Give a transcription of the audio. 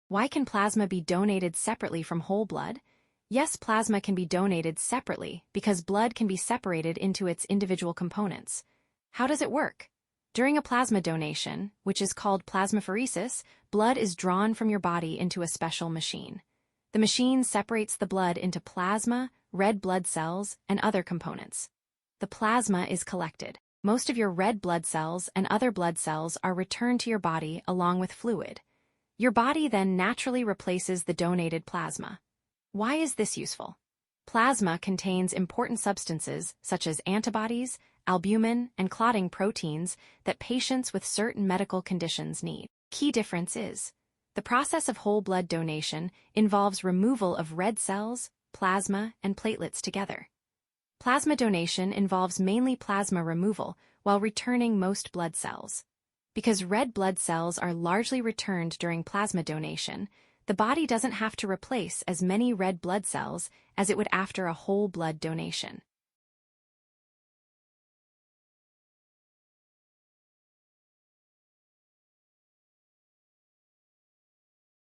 Why can plasma be donated separately from whole blood? Yes, plasma can be donated separately because blood can be separated into its individual components. How does it work? During a plasma donation, which is called plasmapheresis, blood is drawn from your body into a special machine. The machine separates the blood into plasma, red blood cells, and other components. The plasma is collected. Most of your red blood cells and other blood cells are returned to your body along with fluid. Your body then naturally replaces the donated plasma. Why is this useful? Plasma contains important substances such as antibodies, albumin, and clotting proteins that patients with certain medical conditions need. Key difference is, the process of whole blood donation involves removal of red cells, plasma, and platelets together. Plasma donation involves mainly plasma removal while returning most blood cells. Because red blood cells are largely returned during plasma donation, the body doesn't have to replace as many red blood cells as it would after a whole blood donation.